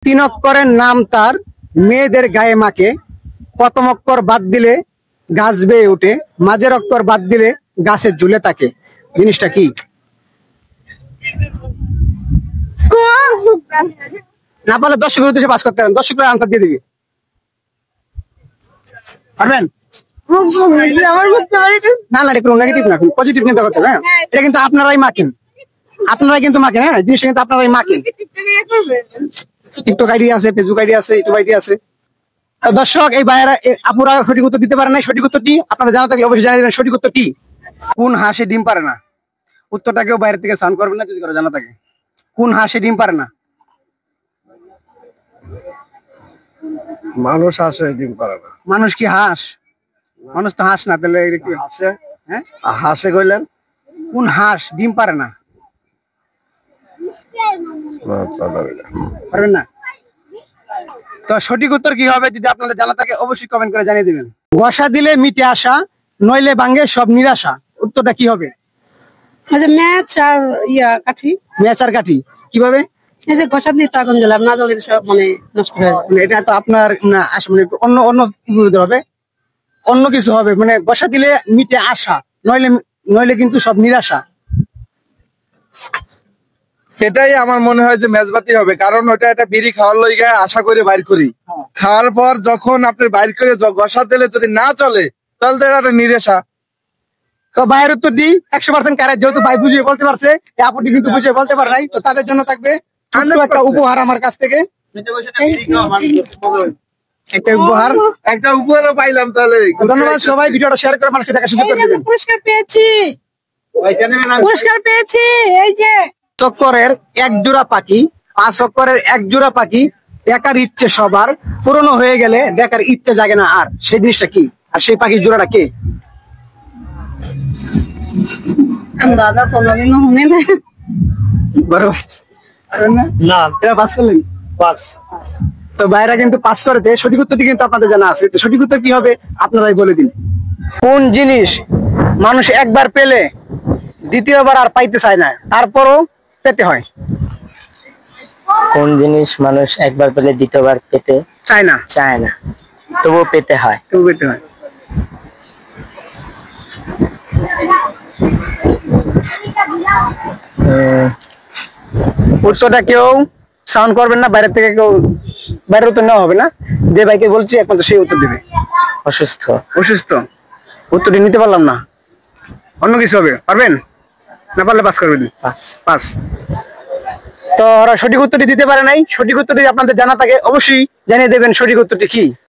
তিন অক্ষরের নাম তার মেয়েদের গায়ে মাকে, প্রথম অক্ষর বাদ দিলে গাছ বেয়ে ওঠে, মাঝের অক্ষর বাদ দিলে গাছের ঝুলে থাকে। জিনিসটা কি? না পারলে দর্শকের উদ্দেশ্যে পাস করতে পারেন, দর্শকরা আনসার দিয়ে দিবি। পারবেন? না না, এটা নেগেটিভ না, পজিটিভ চিন্তা করতে হবে। হ্যাঁ, এটা কিন্তু আপনারাই মাকেন, আপনারাই কিন্তু মাকেন। হ্যাঁ, জিনিসটা কিন্তু আপনারাই মাকেন। টিকটক আইডি আছে, ফেসবুক আইডি আছে, ইউটিউব আইডি আছে। দর্শক, এই ভাইয়েরা আপুরা সঠিক উত্তর দিতে পারে নাই। সঠিক উত্তরটি আপনাদের জানা থাকলে অবশ্যই জানিয়ে দেবেন। সঠিক উত্তর কি? কোন হাঁসে ডিম পারে না? উত্তরটা কেউ বাইরে থেকে সাউন্ড করবেন না যদি করে জানা থাকে। কোন হাঁসে ডিম পারে না? মানুষ হাঁসে ডিম পারে না। মানুষ কি হাঁস? মানুষ তো হাঁস না, তাহলে এটা কি হাঁসে? হ্যাঁ, হাঁসে কইলেন? কোন হাঁস ডিম পারে না? পারবেন না? তো সঠিক উত্তর কি হবে যদি আপনাদের জানা থাকে অবশ্যই কমেন্ট করে জানিয়ে দিবেন। বসা দিলে মিটে আসা, নইলে ভাঙে সব নিরাশা। উত্তরটা কি হবে? ম্যাচ আর কাঠি। ম্যাচ আর কাঠি কিভাবে? এই যে ঘষা দিলে আগুন জ্বলাম, না জ্বলে সব মানে নষ্ট হয়ে যায়। এটা তো আপনার না, মানে অন্য অন্য হবে, অন্য কিছু হবে। মানে বসা দিলে মিটে আসা, নইলে নইলে কিন্তু সব নিরাশা। এটাই আমার মনে হয় যে মেজবাতি হবে, কারণ ওটা একটা বিড়ি খাওয়ার লইগা আশা করে বাইর করি। খাওয়ার পর যখন আপনি বাইর করে ঘষা দিলে যদি না চলে, তাহলে তো এটা একটা নিরাশা। তো ভাইয়ের উত্তর দিই 100% কারেক্ট। যেহেতু ভাই বুঝিয়ে বলতে পারছে, এই আপুটি কিন্তু বুঝিয়ে বলতে পারে নাই, তো তাদের জন্য থাকবে ছোট্ট একটা উপহার আমার কাছ থেকে। একটা উপহার, একটা উপহারও পাইলাম। তাহলে ধন্যবাদ সবাই। ভিডিওটা শেয়ার করে মানুষকে দেখা সুযোগ করে দিবেন। পুরস্কার পেয়েছি, পুরস্কার পেয়েছি। এই যে চক্করের এক জোড়া পাখি, 5 অক্ষরের এক জোড়া পাখি, দেখার ইচ্ছে সবার, পুরনো হয়ে গেলে দেখার ইচ্ছে জাগে না আর। সেই জিনিসটা কি? আর সেই পাখির জোড়াটা কে? দাদা কোনদিনও শুনে নাই। না, এটা পাস করলেন? পাস। তো ভাইরা কিন্তু পাস করেছে। সঠিক উত্তরটি কিন্তু আপনাদের জানা আছে। তো সঠিক উত্তর কি হবে আপনারাই বলে দিন। কোন জিনিস মানুষ একবার পেলে দ্বিতীয়বার আর পাইতে চায় না, তারপরও পেতে হয়? কোন জিনিস মানুষ একবার পেলে দ্বিতীয়বার পেতে চায় না, তবুও পেতে হয়? তবু পেতে হয়। উত্তরটা কেউ সাউন্ড করবেন না, বাইরে থেকে কেউ, বাইরের উত্তর নেওয়া হবে না। যে ভাইকে বলছি একমাত্র সেই উত্তর দেবে। অসুস্থ। অসুস্থ? উত্তরটি নিতে পারলাম না, অন্য কিছু হবে। পারবেন না? পারলে পাস করবেন। পাস। তো ওরা সঠিক উত্তরটি দিতে পারে নাই। সঠিক উত্তরটি আপনাদের জানা থাকে অবশ্যই জানিয়ে দেবেন। সঠিক উত্তরটি কি?